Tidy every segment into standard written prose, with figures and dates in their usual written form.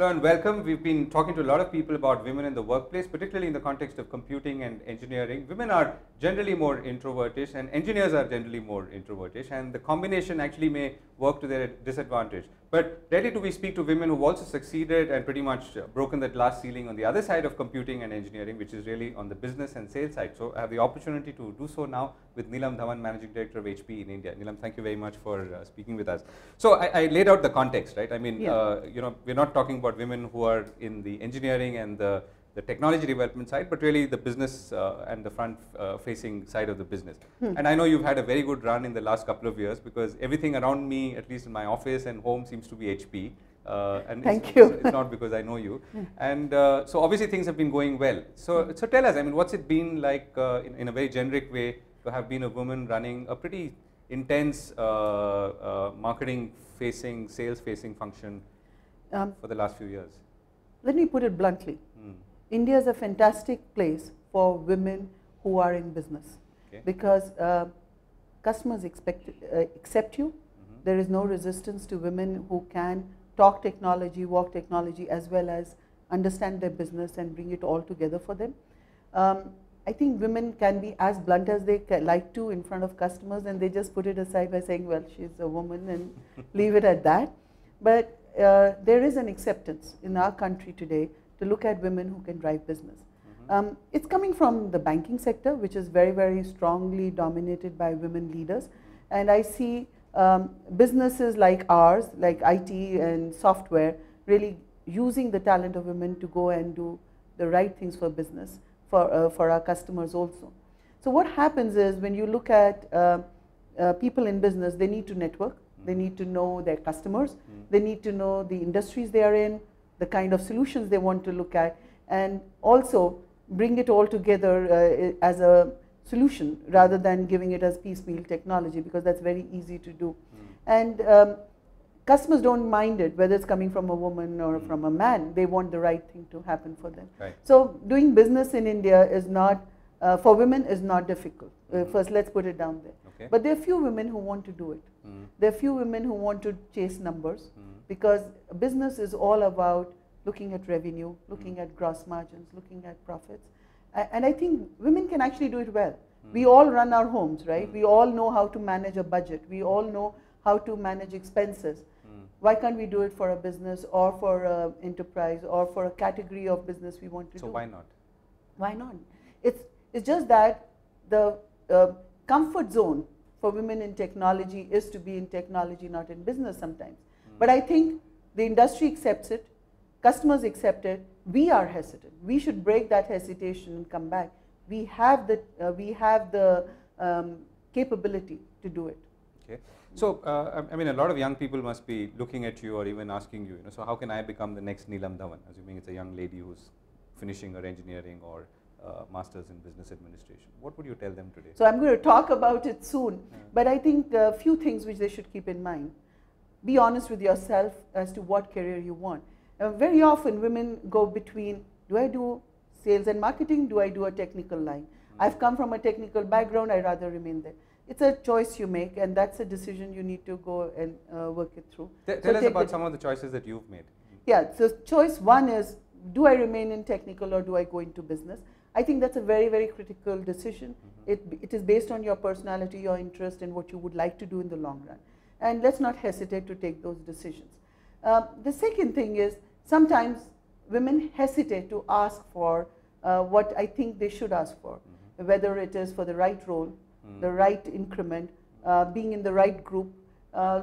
Hello and welcome. We've been talking to a lot of people about women in the workplace, particularly in the context of computing and engineering. Women are generally more introvertish and engineers are generally more introvertish, and the combination actually may work to their disadvantage. But rarely do we speak to women who've also succeeded and pretty much broken the glass ceiling on the other side of computing and engineering, which is really on the business and sales side. So I have the opportunity to do so now with Neelam Dhawan, Managing Director of HP in India. Neelam, thank you very much for speaking with us. So I laid out the context, right? I mean, we're not talking about women who are in the engineering and the technology development side, but really the business and the front facing side of the business. And I know you've had a very good run in the last couple of years, because everything around me, at least in my office and home, seems to be HP. And Thank you. It's not because I know you. And so obviously things have been going well. So tell us, I mean, what's it been like in a very generic way to have been a woman running a pretty intense marketing facing, sales facing function for the last few years? Let me put it bluntly. India is a fantastic place for women who are in business, because customers accept you. There is no resistance to women who can talk technology, walk technology, as well as understand their business and bring it all together for them. I think women can be as blunt as they like to in front of customers, and they just put it aside by saying, well, she's a woman, and leave it at that. But there is an acceptance in our country today to look at women who can drive business. It's coming from the banking sector, which is very, very strongly dominated by women leaders. And I see businesses like ours, like IT and software, really using the talent of women to go and do the right things for business, for our customers also. So what happens is, when you look at people in business, they need to network, they need to know their customers, they need to know the industries they are in, the kind of solutions they want to look at, and also bring it all together as a solution, rather than giving it as piecemeal technology, because that's very easy to do. And customers don't mind it, whether it's coming from a woman or from a man. They want the right thing to happen for them. Right. So doing business in India is not, for women, is not difficult. First, let's put it down there. Okay. But there are few women who want to do it. There are few women who want to chase numbers, because business is all about looking at revenue, looking at gross margins, looking at profits. And I think women can actually do it well. We all run our homes, right? We all know how to manage a budget. We all know how to manage expenses. Why can't we do it for a business, or for an enterprise, or for a category of business we want to do? So why not? Why not? It's just that the comfort zone for women in technology is to be in technology, not in business sometimes. But I think the industry accepts it, customers accept it, we are hesitant. We should break that hesitation and come back. We have the capability to do it. Okay. So, I mean, a lot of young people must be looking at you, or even asking you, so how can I become the next Neelam Dhawan, assuming it's a young lady who's finishing her engineering or master's in business administration. What would you tell them today? So I'm going to talk about it soon, but I think a few things which they should keep in mind. Be honest with yourself as to what career you want. Very often women go between, do I do sales and marketing, do I do a technical line? I've come from a technical background, I'd rather remain there. It's a choice you make, and that's a decision you need to go and work it through. Tell us about some of the choices that you've made. Yeah, so choice one is, do I remain in technical or do I go into business? I think that's a very, very critical decision. It is based on your personality, your interest, and what you would like to do in the long run. And let's not hesitate to take those decisions. The second thing is, sometimes women hesitate to ask for what I think they should ask for, whether it is for the right role, the right increment, being in the right group,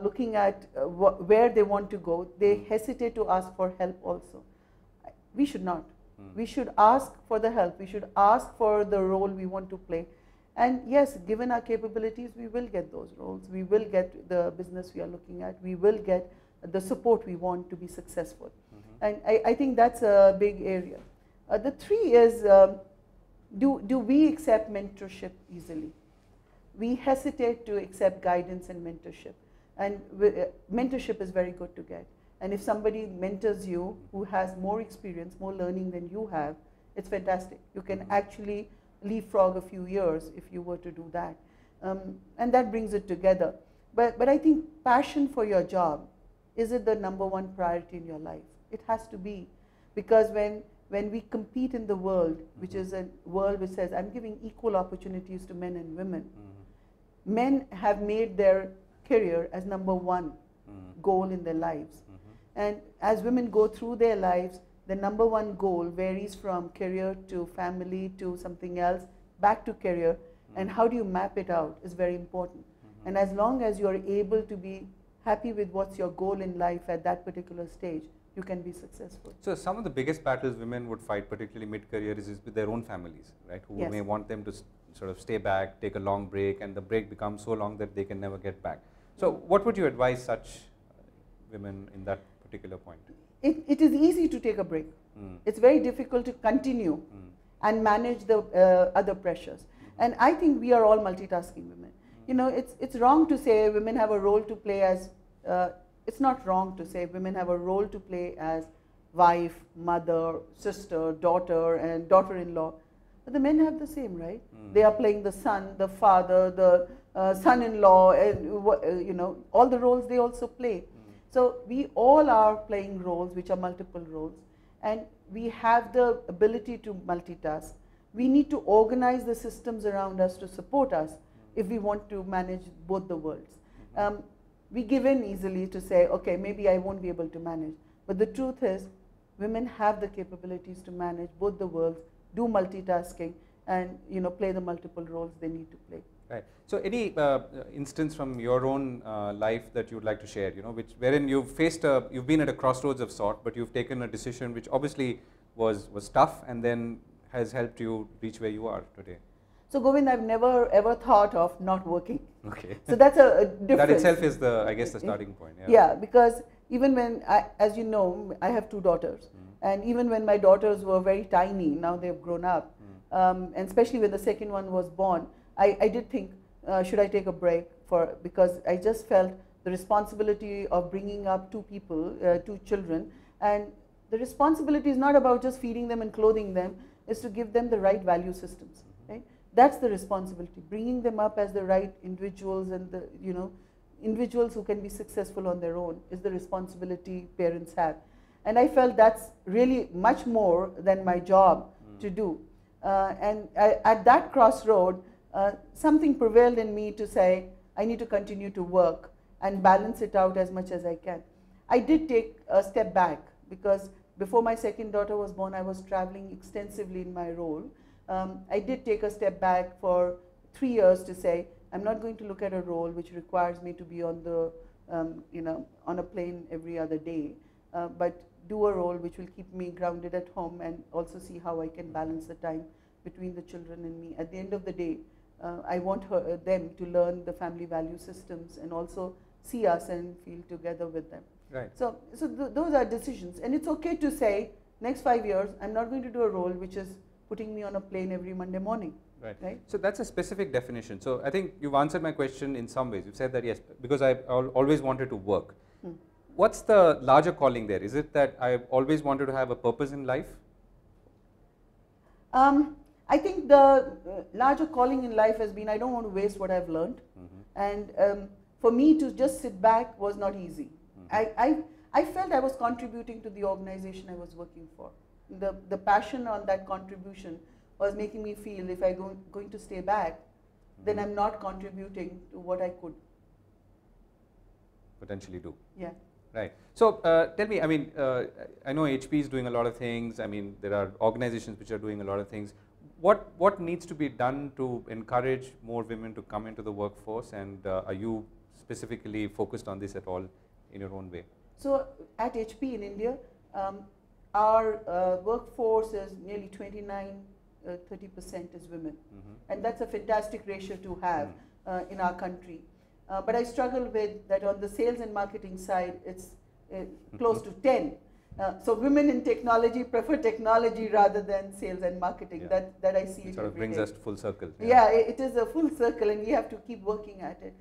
looking at where they want to go. They hesitate to ask for help also. We should not. We should ask for the help. We should ask for the role we want to play. And yes, given our capabilities, we will get those roles. We will get the business we are looking at. We will get the support we want to be successful. And I think that's a big area. The three is, do we accept mentorship easily? We hesitate to accept guidance and mentorship. And mentorship is very good to get. And if somebody mentors you who has more experience, more learning than you have, it's fantastic. You can actually leapfrog a few years if you were to do that. And that brings it together. But I think passion for your job, is it the #1 priority in your life? It has to be, because when we compete in the world, which is a world which says, I'm giving equal opportunities to men and women, men have made their career as number one goal in their lives. And as women go through their lives, the number one goal varies from career to family to something else, back to career, and how do you map it out is very important. And as long as you're able to be happy with what's your goal in life at that particular stage, you can be successful. So some of the biggest battles women would fight, particularly mid-career, is with their own families, right? Who Yes. may want them to sort of stay back, take a long break, and the break becomes so long that they can never get back. So what would you advise such women in that particular point? It is easy to take a break. It's very difficult to continue and manage the other pressures. And I think we are all multitasking women. You know, it's wrong to say women have a role to play as, it's not wrong to say women have a role to play as wife, mother, sister, daughter, and daughter-in-law. But the men have the same, right? They are playing the son, the father, the son-in-law, and you know, all the roles they also play. So we all are playing roles which are multiple roles, and we have the ability to multitask. We need to organize the systems around us to support us if we want to manage both the worlds. We give in easily to say, okay, maybe I won't be able to manage. But the truth is, women have the capabilities to manage both the worlds, do multitasking, and you know, play the multiple roles they need to play. Right. So any instance from your own life that you would like to share, you know, wherein you've you've been at a crossroads of sort, but you've taken a decision which obviously was tough and then has helped you reach where you are today? So Govind, I've never ever thought of not working. Okay. So that's a difference. That itself is I guess the starting point. Yeah. Yeah, because even when, as you know, I have two daughters. And even when my daughters were very tiny, now they've grown up, and especially when the second one was born, I did think, should I take a break because I just felt the responsibility of bringing up two people, two children, and the responsibility is not about just feeding them and clothing them, is to give them the right value systems, right? That's the responsibility, bringing them up as the right individuals and the, you know, individuals who can be successful on their own is the responsibility parents have. And I felt that's really much more than my job to do. And at that crossroad, something prevailed in me to say, I need to continue to work and balance it out as much as I can. I did take a step back because before my second daughter was born, I was traveling extensively in my role. I did take a step back for 3 years to say, I'm not going to look at a role which requires me to be on the, you know, on a plane every other day, but do a role which will keep me grounded at home and also see how I can balance the time between the children and me. At the end of the day, I want them to learn the family value systems and also see us and feel together with them. Right. So those are decisions, and it's okay to say, next 5 years, I'm not going to do a role which is putting me on a plane every Monday morning. Right. Right. So that's a specific definition. So I think you've answered my question in some ways. You've said that yes, because I always wanted to work. What's the larger calling there? Is it that I've always wanted to have a purpose in life? I think the larger calling in life has been, I don't want to waste what I've learned. And for me to just sit back was not easy. I felt I was contributing to the organization I was working for. The passion on that contribution was making me feel if I'm going to stay back, then I'm not contributing to what I could potentially do. Yeah. Right. So tell me, I mean, I know HP is doing a lot of things. I mean, there are organizations which are doing a lot of things. What needs to be done to encourage more women to come into the workforce, and are you specifically focused on this at all in your own way? So at HP in India, our workforce is nearly 29-30% is women, and that's a fantastic ratio to have in our country. But I struggle with that on the sales and marketing side, it's close to 10. So women in technology prefer technology rather than sales and marketing. Yeah. That I see. It sort of brings us full circle. Yeah, it is a full circle, and we have to keep working at it.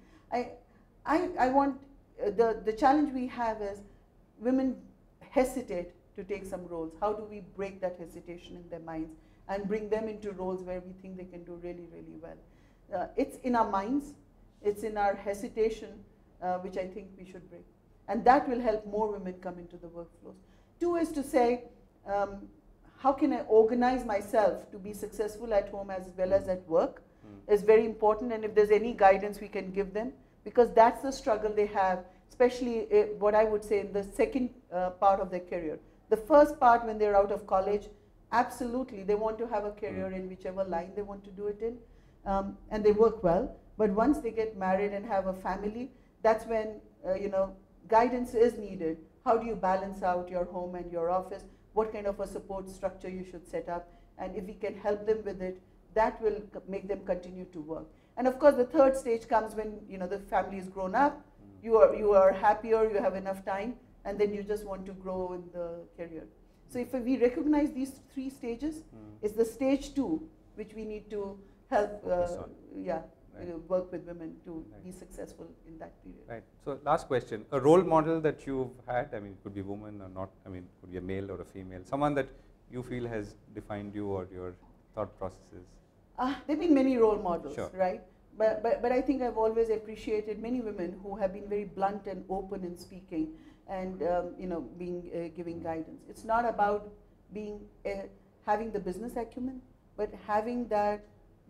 I want the challenge we have is women hesitate to take some roles. How do we break that hesitation in their minds and bring them into roles where we think they can do really, really well? It's in our minds. It's in our hesitation, which I think we should break. And that will help more women come into the workforce. Two is to say, how can I organize myself to be successful at home as well as at work is very important, and if there's any guidance we can give them, because that's the struggle they have, especially what I would say in the second part of their career. The first part, when they're out of college, absolutely they want to have a career in whichever line they want to do it in, and they work well. But once they get married and have a family, that's when guidance is needed. How do you balance out your home and your office? What kind of a support structure you should set up? And if we can help them with it, that will make them continue to work. And of course, the third stage comes when the family is grown up, you are happier, you have enough time, and then you just want to grow in the career. So if we recognize these three stages, it's the stage 2 which we need to help work with women to be successful in that period. Right. So last question, a role model that you've had, I mean, it could be a woman or not, I mean, it could be a male or a female, someone that you feel has defined you or your thought processes? There have been many role models, sure. right? But I think I've always appreciated many women who have been very blunt and open in speaking and giving guidance. It's not about being having the business acumen, but having that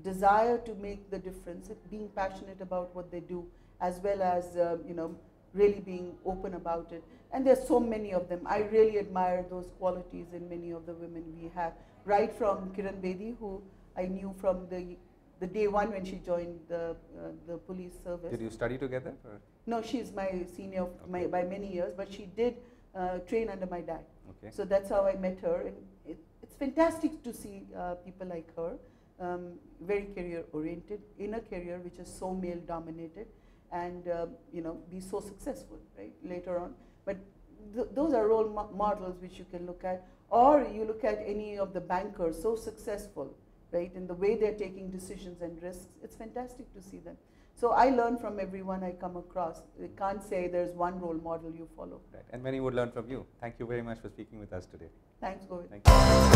desire to make the difference, being passionate about what they do, as well as really being open about it. And there's so many of them. I really admire those qualities in many of the women we have, right from Kiran Bedi, who I knew from the day one when she joined the police service. Did you study together? Or? No, she's my senior by many years, but she did train under my dad. Okay. So that's how I met her. And it's fantastic to see people like her, very career oriented, in a career which is so male dominated, and be so successful, right, later on. But those are role models which you can look at, or you look at any of the bankers, so successful, right, in the way they're taking decisions and risks. It's fantastic to see them. So I learn from everyone I come across. I can't say there's one role model you follow. Right, and many would learn from you. Thank you very much for speaking with us today. Thanks, Govind. Thank you.